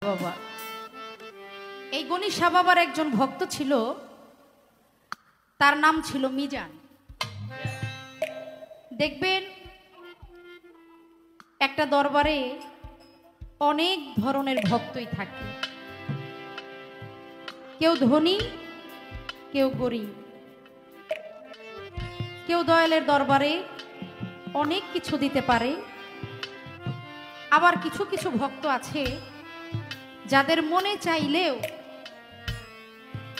বাবা এই গণিশা বাবার একজন ভক্ত ছিল, তার নাম ছিল মিজান। দেখবেন একটা দরবারে অনেক ধরনের ভক্তই থাকে, কেউ ধনী, কেউ গরিব, কেউ দয়ালের দরবারে অনেক কিছু দিতে পারে। আবার কিছু কিছু ভক্ত আছে যাদের মনে চাইলেও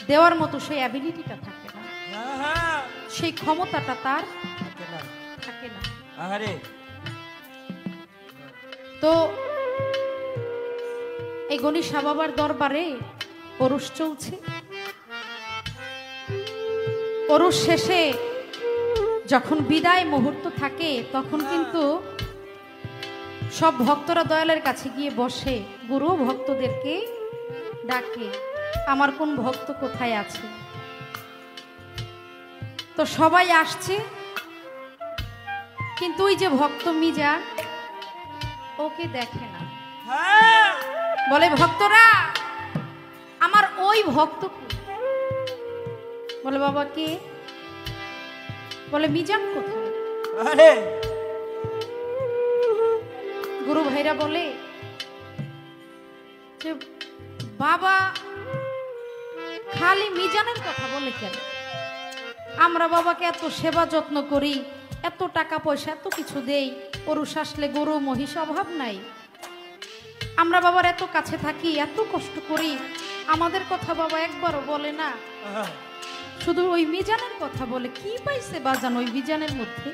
দেওয়ার মতো সেই অ্যাবিলিটিটা থাকে না, সেই ক্ষমতাটা তার থাকে না। তো এই গণিশা বাবার দরবারে ওরস চলছে। ওরস শেষে যখন বিদায় মুহূর্ত থাকে তখন কিন্তু সব ভক্তরা দয়ালের কাছে গিয়ে বসে, গুরু ভক্তদেরকে ডাকে, আমার কোন ভক্ত কোথায় আছে। তো সবাই আসছে, কিন্তু ওই যে ভক্ত মিজান ওকে দেখে না। বলে ভক্তরা আমার ওই ভক্ত, বলে বাবা কে? বলে মিজান কোথায়? গুরু ভাইরা বলে যে বাবা খালি মিজানের কথা বলে কেন? আমরা বাবাকে এত সেবা যত্ন করি, এত টাকা পয়সা এত কিছু দেই, ওরস আসলে গরু মহিষ অভাব নাই, আমরা বাবার এত কাছে থাকি, এত কষ্ট করি, আমাদের কথা বাবা একবারও বলে না, শুধু ওই মিজানের কথা বলে। কি পাইছে বাজান ওই মিজানের মধ্যে?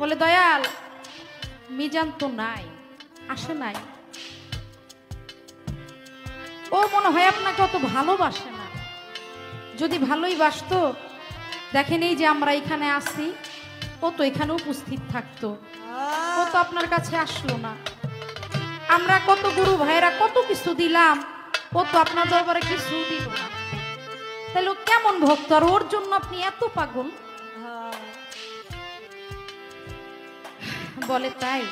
বলে দয়াল মিজান তো নাই, আসে নাই, ও মনে হয় আপনাকে অত ভালোবাসে না, যদি ভালোই বাসতো দেখেন এই যে আমরা এখানে আসি, ও তো এখানে উপস্থিত থাকতো, ও তো আপনার কাছে আসলো না, আমরা কত গুরু ভাইরা কত কিছু দিলাম, ও তো আপনার দরবারে কিছু দিল না, তাহলে কেমন ভক্ত আর ওর জন্য আপনি এত পাগল? বলে তাই,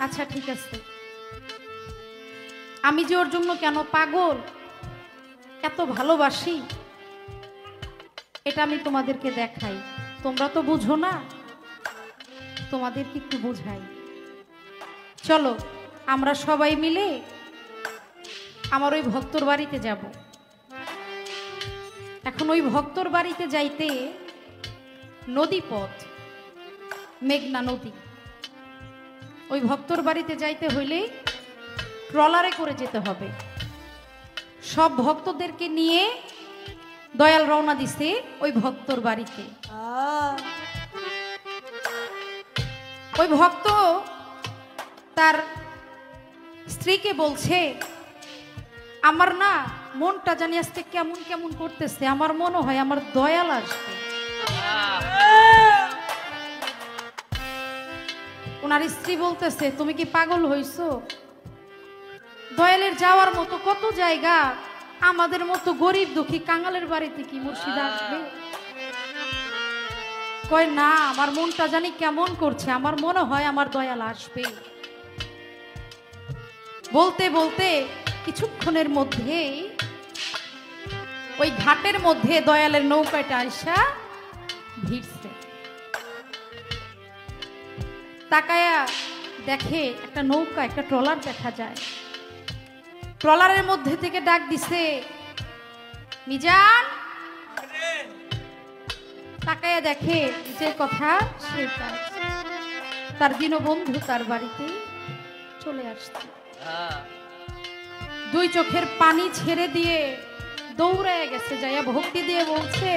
আচ্ছা ঠিক আছে, আমি যে ওর জন্য কেন পাগল, এত ভালোবাসি, এটা আমি তোমাদেরকে দেখাই, তোমরা তো বুঝো না, তোমাদেরকে একটু বুঝাই। চলো আমরা সবাই মিলে আমার ওই ভক্তর বাড়িতে যাব। এখন ওই ভক্তর বাড়িতে যাইতে নদী পথ, মেঘনা নদী, ওই ভক্তর বাড়িতে যাইতে হইলে ট্রলারে করে যেতে হবে। সব ভক্তদেরকে নিয়ে দয়াল রওনা দিছে ওই ভক্তর বাড়িতে। ওই ভক্ত তার স্ত্রীকে বলছে, আমার না মনটা জানি আজকে কেমন কেমন করতেছে, আমার মনে হয় আমার দয়াল আসবে। ওনার স্ত্রী বলতেছে, তুমি কি পাগল হইছো? দয়ালের যাওয়ার মতো কত জায়গা, আমাদের মতো গরিব দুঃখী কাঙালের বাড়িতে কি মুর্শিদ আসবে? কয় না, আমার মনটা জানি কেমন করছে, আমার মনে হয় আমার দয়াল আসবে। বলতে বলতে কিছুক্ষণের মধ্যে ওই ঘাটের মধ্যে দয়ালের নৌকাটা আইসা ভিড়ছে। তাকায়া দেখে একটা নৌকা, একটা ট্রলার দেখা যায়। ট্রলারের মধ্যে থেকে ডাক দিছে, মিজান। তাকায়া দেখে যে কথা সে কাজ, তার দীনবন্ধু তার বাড়িতে চলে আসছে। দুই চোখের পানি ছেড়ে দিয়ে দৌড়ায় গেছে, যাইয়া ভক্তি দিয়ে বলছে,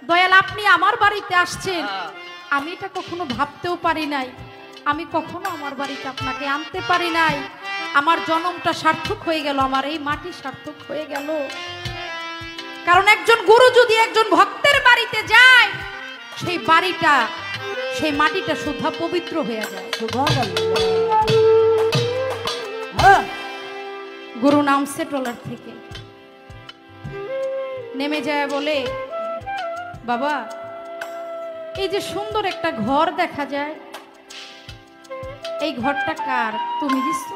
দয়াল আপনি আমার বাড়িতে আসছেন, আমি এটা কখনো ভাবতেও পারি নাই, আমি কখনো আমার বাড়িতে আপনাকে আনতে পারি নাই, আমার জন্মটা সার্থক হয়ে গেল, আমার এই মাটি সার্থক হয়ে গেল। কারণ একজন গুরু যদি একজন ভক্তের বাড়িতে যায়, সেই বাড়িটা, সেই মাটিটা শুদ্ধা পবিত্র হয়ে যায়। গুরু নামছে ট্রলার থেকে, নেমে যায়, বলে বাবা এই যে সুন্দর একটা ঘর দেখা যায়, এই ঘরটা কার? তুমি দিচ্ছ?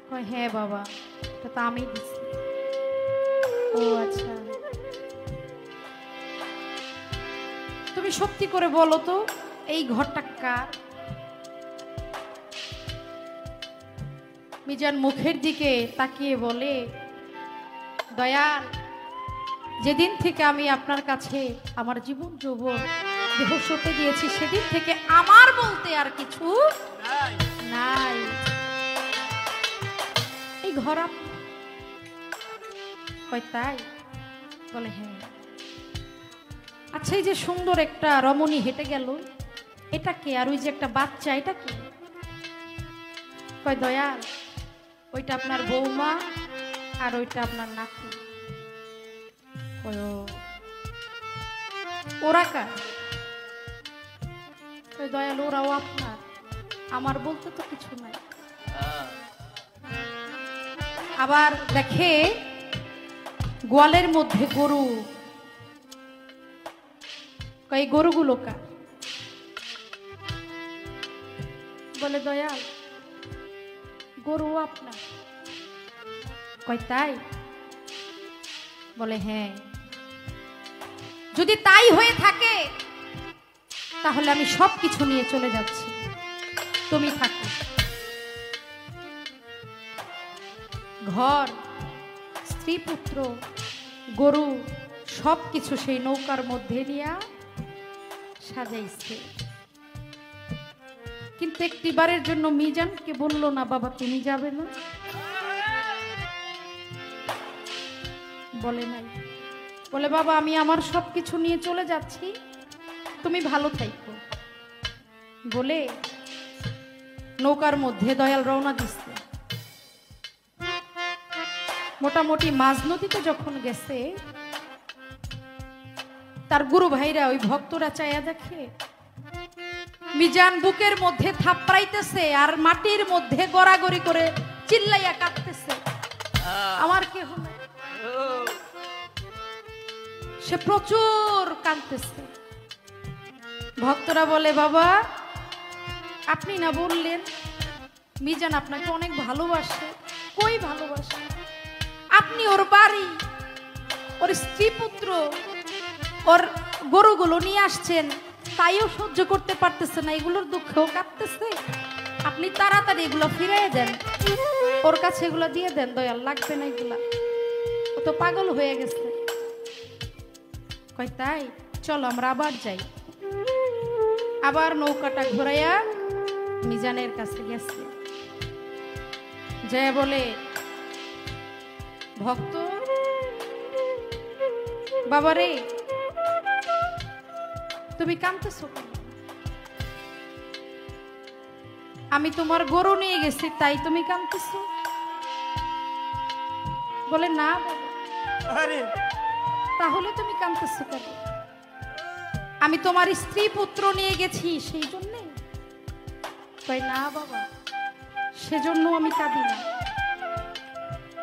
কয় হ্যাঁ বাবা, এটা তো আমি দিচ্ছি। ও আচ্ছা, তুমি সত্যি করে বলো তো এই ঘরটা কার? মিজান মুখের দিকে তাকিয়ে বলে, দয়াল, যেদিন থেকে আমি আপনার কাছে আমার জীবন যৌবন দেহ সঁপে দিয়েছি সেদিন থেকে আমার বলতে আর কিছু নাই। এই ঘর হয় তাই? বলে হ্যাঁ। আচ্ছা, এই যে সুন্দর একটা রমণী হেঁটে গেল, এটা কে? আর ওই যে একটা বাচ্চা, এটা কে? কয় দয়াল, ওইটা আপনার বৌমা আর ওইটা আপনার নাতি। ওরা কার? দয়াল, ওরাও আপনার। আমার বলতে তো কিছু নাই। আবার দেখে গোয়ালের মধ্যে গরু, এই গরুগুলো কার? বলে দয়াল, গরু আপনার। কয় তাই? বলে হ্যাঁ। যদি তাই হয়ে থাকে তাহলে আমি সব কিছু নিয়ে চলে যাচ্ছি, তুমি থাকো। ঘর, স্ত্রী, পুত্র, গরু সব কিছু সেই নৌকার মধ্যে নিয়ে সাজাইছে। কিন্তু একটিবারের জন্য মিজানকে বলল না, বাবা তুমি যাবে না? বলে নাই। বলে বাবা, আমি আমার সবকিছু নিয়ে চলে যাচ্ছি, তুমি ভালো থাকো বলে নৌকার মধ্যে দয়াল রওনা দিচ্ছে। মোটামুটি মাঝ নদীতে যখন গেছে, তার গুরু ভাইরা ওই ভক্তরা চাইয়া দেখে মিজান বুকের মধ্যে থাপড়াইতেছে আর মাটির মধ্যে গড়াগড়ি করে চিল্লাইয়া কাঁদতেছে, আমার কেহ নাই। সে প্রচুর কাঁদতেছে। ভক্তরা বলে, বাবা আপনি না বললেন মিজান আপনাকে অনেক ভালোবাসে? কই ভালোবাসে? আপনি ওর বাড়ি, ওর স্ত্রী, পুত্র, ওর গরুগুলো নিয়ে আসছেন, তাইও সহ্য করতে পারতেছে না, এগুলোর দুঃখেও কাঁদতেছে। আপনি তাড়াতাড়ি এগুলো ফিরিয়ে দেন, ওর কাছে এগুলো দিয়ে দেন, দয়াল লাগবে না এগুলা, ও তো পাগল হয়ে গেছে। কয় তাই? চলো আমরা আবার যাই। আবার নৌকাটা ঘোরাইয়া মিজানের কাছে গেছে, জয় বলে, ভক্ত বাবারে তুমি কাঁদতেছো কেন? আমি তোমার গরু নিয়ে গেছি তাই তুমি কাঁদতেছো? বলে না বাবা। তাহলে তুমি কাঁদতেছো কেন? আমি তোমার স্ত্রী, পুত্র নিয়ে গেছি সেই জন্যে? কই না বাবা, সেজন্য আমি কাঁদি না।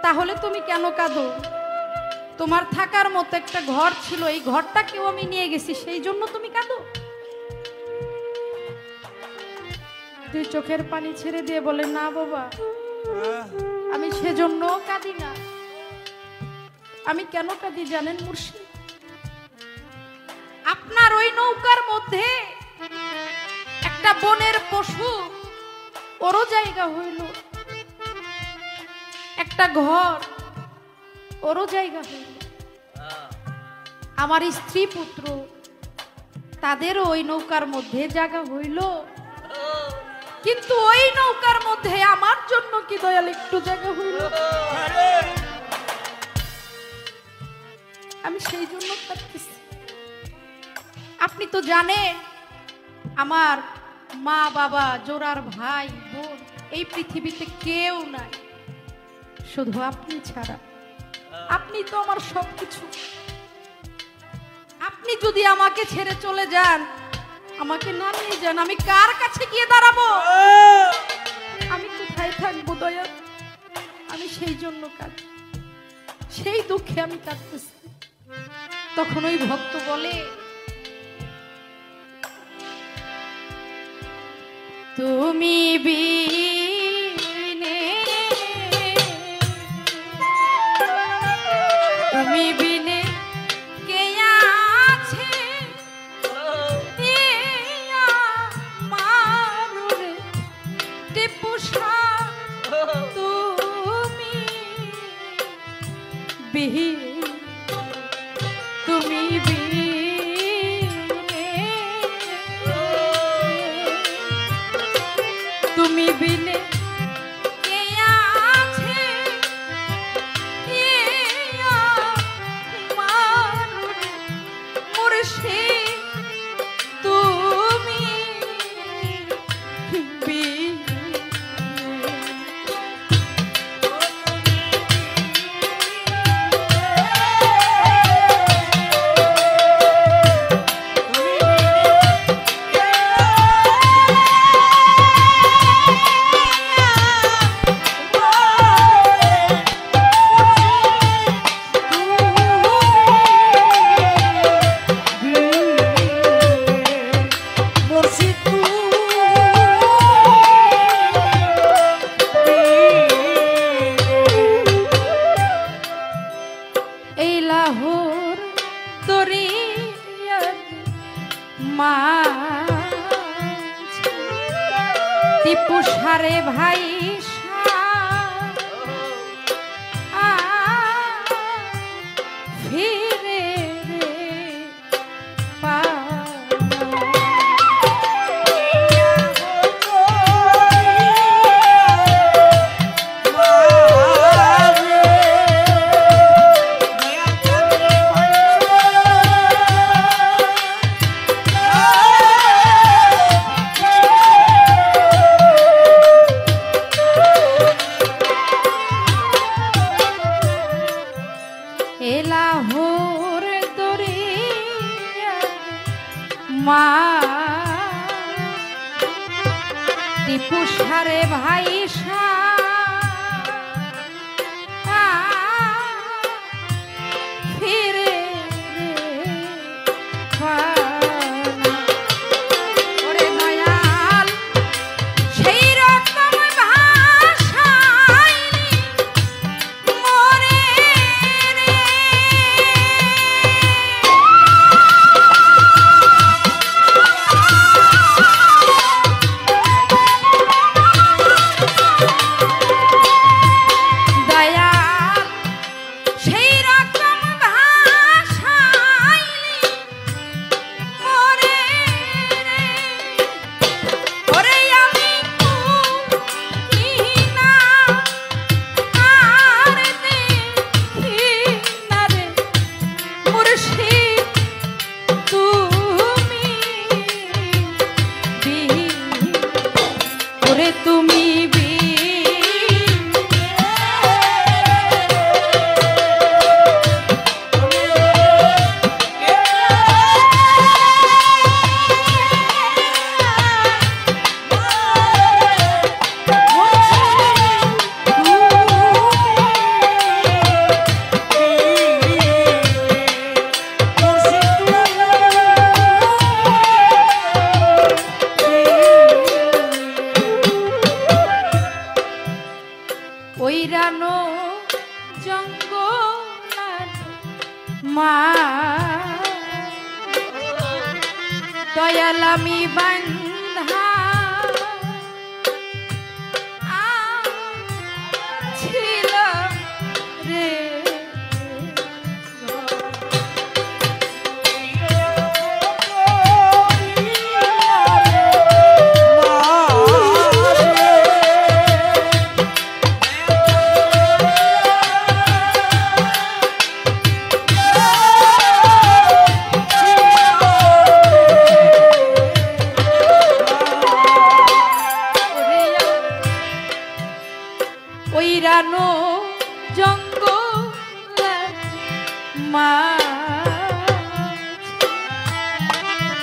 তাহলে তুমি কেন কাঁদো? তোমার থাকার মতো একটা ঘর ছিল, এই ঘরটাকেও আমি নিয়ে গেছি, সেই জন্য তুমি কাঁদো? তুই চোখের পানি ছেড়ে দিয়ে বলে, না বাবা আমি সেজন্য কাঁদি না। আমি কেন কাঁদি জানেন মুর্শিদ? আপনার ওই নৌকার মধ্যে একটা বনের পশু, ওরও জায়গা হইল, একটা ঘর, ওরও জায়গা হইল, আমার স্ত্রী, পুত্র, তাদেরও ওই নৌকার মধ্যে জায়গা হইল, কিন্তু ওই নৌকার মধ্যে আমার জন্য কি দয়াল একটু জায়গা হইল? আমি সেই জন্য কাঁদতেছি। আপনি তো জানেন আমার মা, বাবা, জোড়ার ভাই, বোন এই পৃথিবীতে কেউ নাই, শুধু আপনি ছাড়া। আপনি তো আমার সবকিছু। আপনি যদি আমাকে ছেড়ে চলে যান, আমাকে না নিয়ে যান, আমি কার কাছে গিয়ে দাঁড়াবো? আমি কোথায় থাকবো দয়া? আমি সেই জন্য কাঁদি, সেই দুঃখে আমি কাঁদতেছি। তখন ওই ভক্ত বলে, তুমি বিনে তুমি বিনে কে আছে মারুরে টিপুষা তুমি বিহীন তুমি তুমি বিনে কে আছে মুর্শিদ তুমি টিপুষারে ভাই ফিরে লাহোর দরিয়া মা টিপুষারে ভাই ফিরে ওরে দয়াল সেই রকম ভাষাইনি মরে ওইরানো জঙ্গল মা দয়াল আমি বান্ধা ছিলাম রে ওইরানো জঙ্গল মা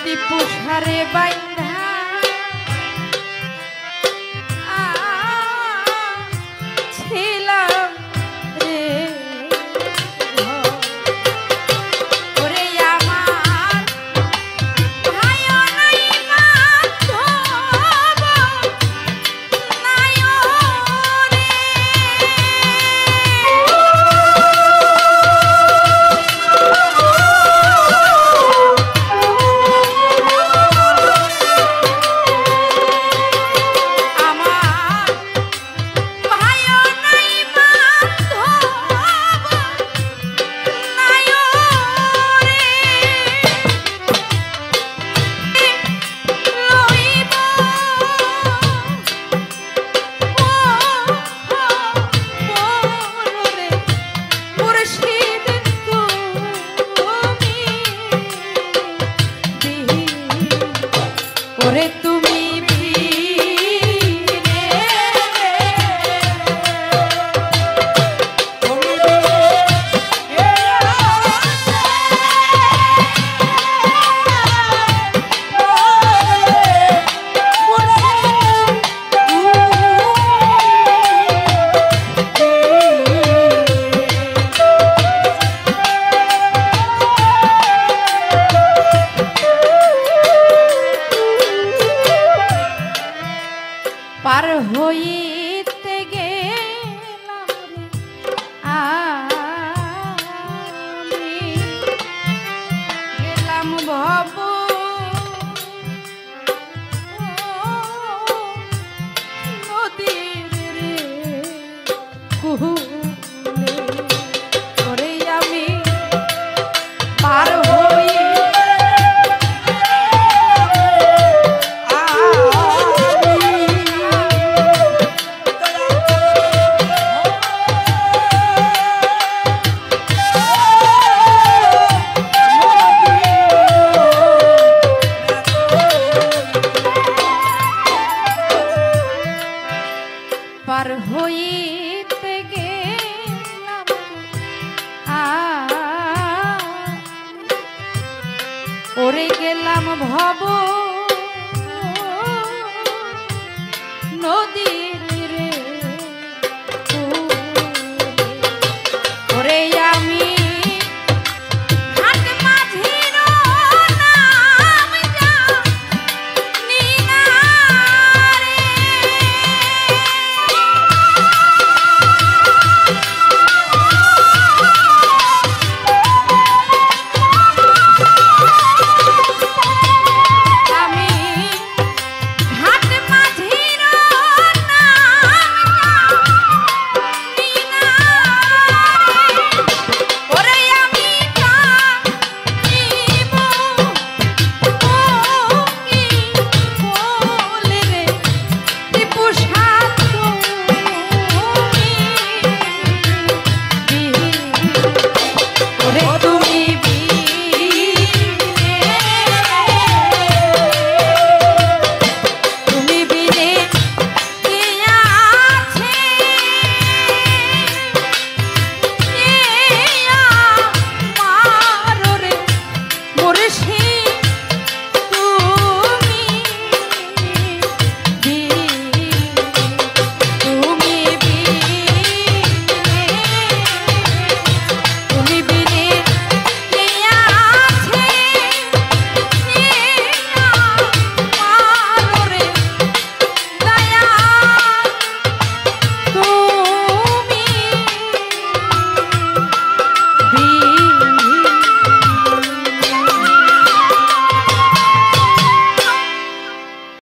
টিপুষারে বাইন্ধা ছিলাম রে ওরে আমার ভাই নাই মাধব ওরে তুমি পার হইতে গেলাম আমি গেলাম ভব নদীর রে কুহুলে করে আমি পার হই পার হইতে গেলাম ওরে গেলাম ভব নদীর